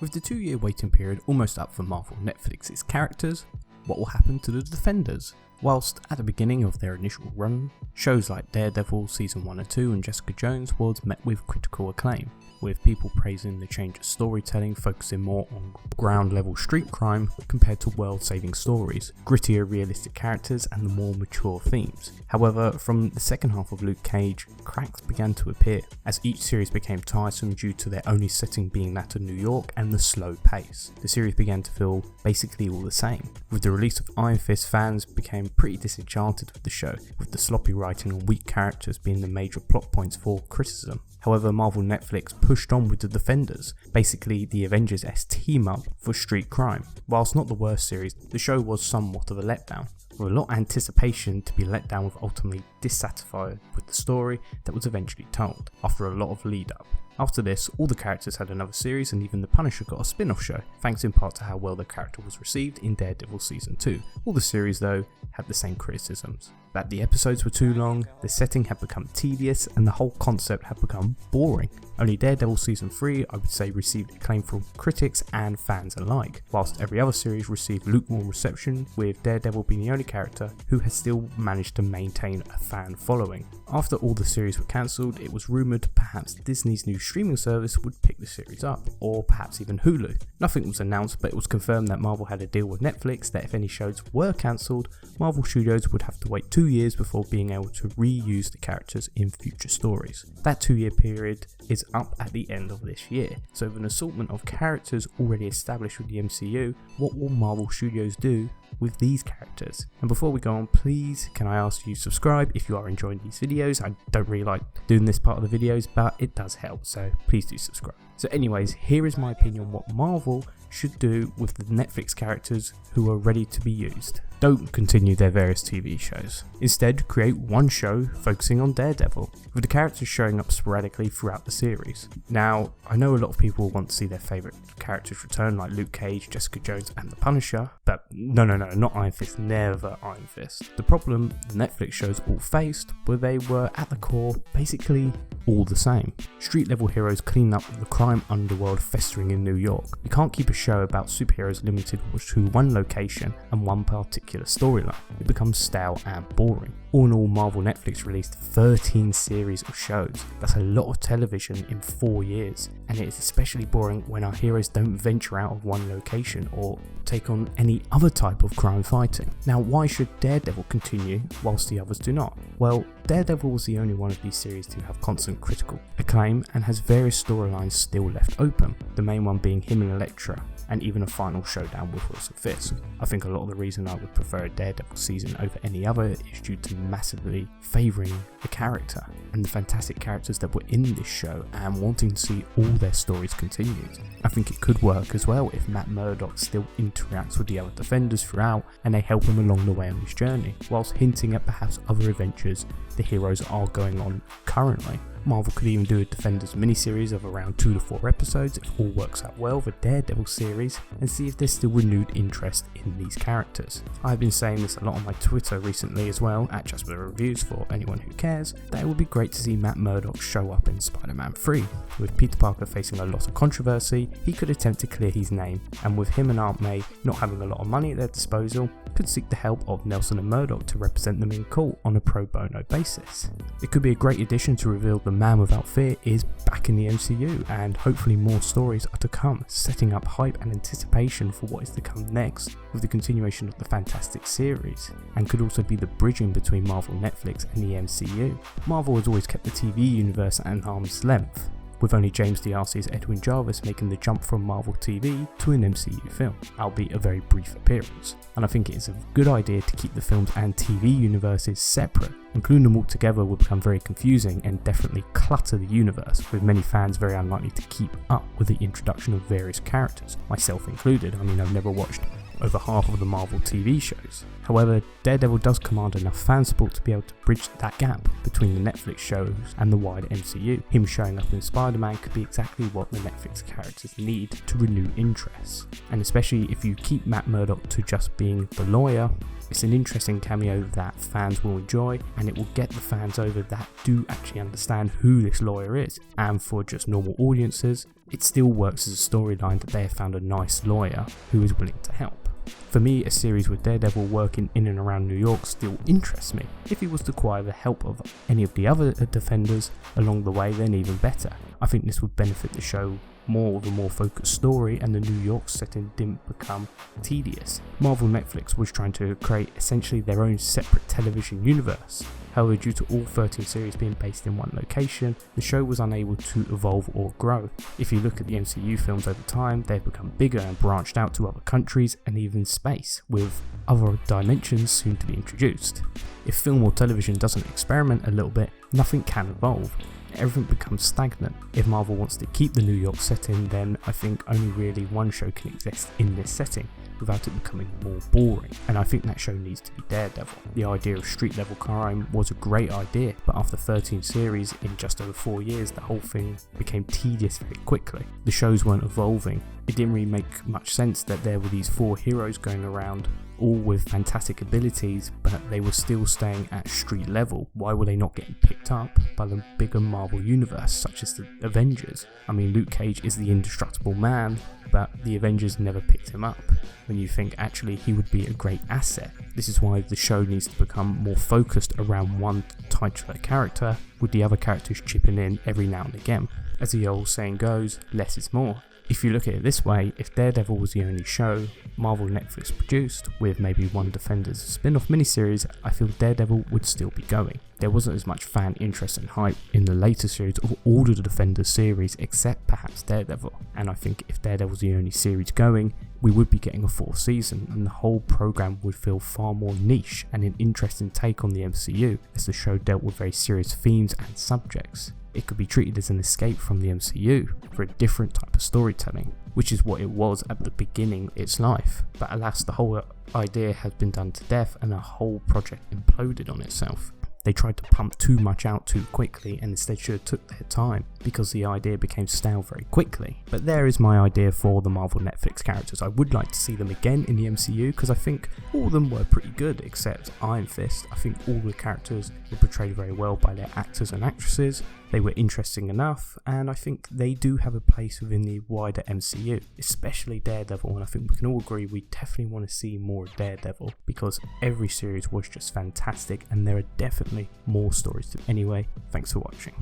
With the 2-year waiting period almost up for Marvel Netflix's characters, what will happen to the Defenders? Whilst at the beginning of their initial run, shows like Daredevil Season 1 and 2 and Jessica Jones was met with critical acclaim, with people praising the change of storytelling, focusing more on ground level street crime compared to world saving stories, grittier realistic characters and the more mature themes. However, from the second half of Luke Cage, cracks began to appear, as each series became tiresome due to their only setting being that of New York and the slow pace. The series began to feel basically all the same. With the release of Iron Fist, fans became pretty disenchanted with the show, with the sloppy writing and weak characters being the major plot points for criticism. However, Marvel Netflix pushed on with the Defenders, basically the Avengers-esque team-up for street crime. Whilst not the worst series, the show was somewhat of a letdown, with a lot of anticipation to be let down with ultimately dissatisfied with the story that was eventually told, after a lot of lead-up. After this, all the characters had another series and even the Punisher got a spin-off show, thanks in part to how well the character was received in Daredevil Season 2. All the series though had the same criticisms, that the episodes were too long, the setting had become tedious and the whole concept had become boring. Only Daredevil Season 3 I would say received acclaim from critics and fans alike, whilst every other series received lukewarm reception, with Daredevil being the only character who has still managed to maintain a fan following. After all the series were cancelled, it was rumoured perhaps Disney's new streaming service would pick the series up, or perhaps even Hulu. Nothing was announced, but it was confirmed that Marvel had a deal with Netflix that if any shows were cancelled, Marvel Studios would have to wait 2 years before being able to reuse the characters in future stories. That 2-year period is up at the end of this year, so with an assortment of characters already established with the MCU, what will Marvel Studios do with these characters? And before we go on, please can I ask you subscribe if you are enjoying these videos. I don't really like doing this part of the videos, but it does help, so please do subscribe. So anyways, here is my opinion on what Marvel should do with the Netflix characters who are ready to be used. Don't continue their various TV shows. Instead, create one show focusing on Daredevil, with the characters showing up sporadically throughout the series. Now, I know a lot of people want to see their favourite characters return like Luke Cage, Jessica Jones and the Punisher, but no, not Iron Fist, never Iron Fist. The problem the Netflix shows all faced were they were at the core basically all the same. Street level heroes clean up the crime underworld festering in New York. You can't keep a show about superheroes limited to one location and one particular storyline. It becomes stale and boring. All in all, Marvel Netflix released 13 series of shows. That's a lot of television in 4 years, and it is especially boring when our heroes don't venture out of one location or take on any other type of crime fighting. Now, why should Daredevil continue whilst the others do not? Well, Daredevil was the only one of these series to have constant critical acclaim and has various storylines still left open, the main one being him and Elektra, and even a final showdown with Wilson Fisk. I think a lot of the reason I would prefer a Daredevil season over any other is due to massively favouring the character and the fantastic characters that were in this show and wanting to see all their stories continued. I think it could work as well if Matt Murdock still interacts with the other Defenders throughout and they help him along the way on his journey, whilst hinting at perhaps other adventures the heroes are going on currently. Marvel could even do a Defenders miniseries of around 2 to 4 episodes if all works out well for Daredevil series, and see if there's still renewed interest in these characters. I've been saying this a lot on my Twitter recently as well, at Just For The Reviews for anyone who cares, that it would be great to see Matt Murdock show up in Spider-Man 3. With Peter Parker facing a lot of controversy, he could attempt to clear his name, and with him and Aunt May not having a lot of money at their disposal, could seek the help of Nelson and Murdock to represent them in court on a pro bono basis. It could be a great addition to reveal the Man Without Fear is back in the MCU, and hopefully more stories are to come, setting up hype and anticipation for what is to come next with the continuation of the Fantastic series, and could also be the bridging between Marvel Netflix and the MCU. Marvel has always kept the TV universe at arm's length, with only James D'Arcy's Edwin Jarvis making the jump from Marvel TV to an MCU film, albeit a very brief appearance. And I think it is a good idea to keep the films and TV universes separate. Including them all together will become very confusing and definitely clutter the universe, with many fans very unlikely to keep up with the introduction of various characters, myself included. I mean, I've never watched over half of the Marvel TV shows. However, Daredevil does command enough fan support to be able to bridge that gap between the Netflix shows and the wider MCU. Him showing up in Spider-Man could be exactly what the Netflix characters need to renew interest. And especially if you keep Matt Murdock to just being the lawyer, it's an interesting cameo that fans will enjoy, and it will get the fans over that do actually understand who this lawyer is. And for just normal audiences, it still works as a storyline that they have found a nice lawyer who is willing to help. For me, a series with Daredevil working in and around New York still interests me. If he was to acquire the help of any of the other defenders along the way, then even better. I think this would benefit the show more with a more focused story, and the New York setting didn't become tedious. Marvel Netflix was trying to create essentially their own separate television universe. However, due to all 13 series being based in one location, the show was unable to evolve or grow. If you look at the MCU films over time, they've become bigger and branched out to other countries and even space, with other dimensions soon to be introduced. If film or television doesn't experiment a little bit, nothing can evolve. Everything becomes stagnant. If Marvel wants to keep the New York setting, then I think only really one show can exist in this setting without it becoming more boring, and I think that show needs to be Daredevil. The idea of street level crime was a great idea, but after 13 series in just over 4 years, the whole thing became tedious very quickly. The shows weren't evolving. It didn't really make much sense that there were these 4 heroes going around, all with fantastic abilities, but they were still staying at street level. Why were they not getting picked up by the bigger Marvel universe, such as the Avengers? I mean, Luke Cage is the indestructible man, but the Avengers never picked him up, when you think actually he would be a great asset. This is why the show needs to become more focused around one titular character, with the other characters chipping in every now and again. As the old saying goes, less is more. If you look at it this way, if Daredevil was the only show Marvel Netflix produced, with maybe one Defenders spin-off miniseries, I feel Daredevil would still be going. There wasn't as much fan interest and hype in the later series of all of the Defenders series except perhaps Daredevil, and I think if Daredevil was the only series going, we would be getting a 4th season, and the whole program would feel far more niche and an interesting take on the MCU, as the show dealt with very serious themes and subjects. It could be treated as an escape from the MCU for a different type of storytelling, which is what it was at the beginning of its life. But alas, the whole idea has been done to death and the whole project imploded on itself. They tried to pump too much out too quickly, and instead should have took their time, because the idea became stale very quickly. But there is my idea for the Marvel Netflix characters. I would like to see them again in the MCU, because I think all of them were pretty good except Iron Fist. I think all the characters were portrayed very well by their actors and actresses. They were interesting enough, and I think they do have a place within the wider MCU, especially Daredevil, and I think we can all agree we definitely want to see more of Daredevil, because every series was just fantastic and there are definitely more stories to. Anyway, thanks for watching.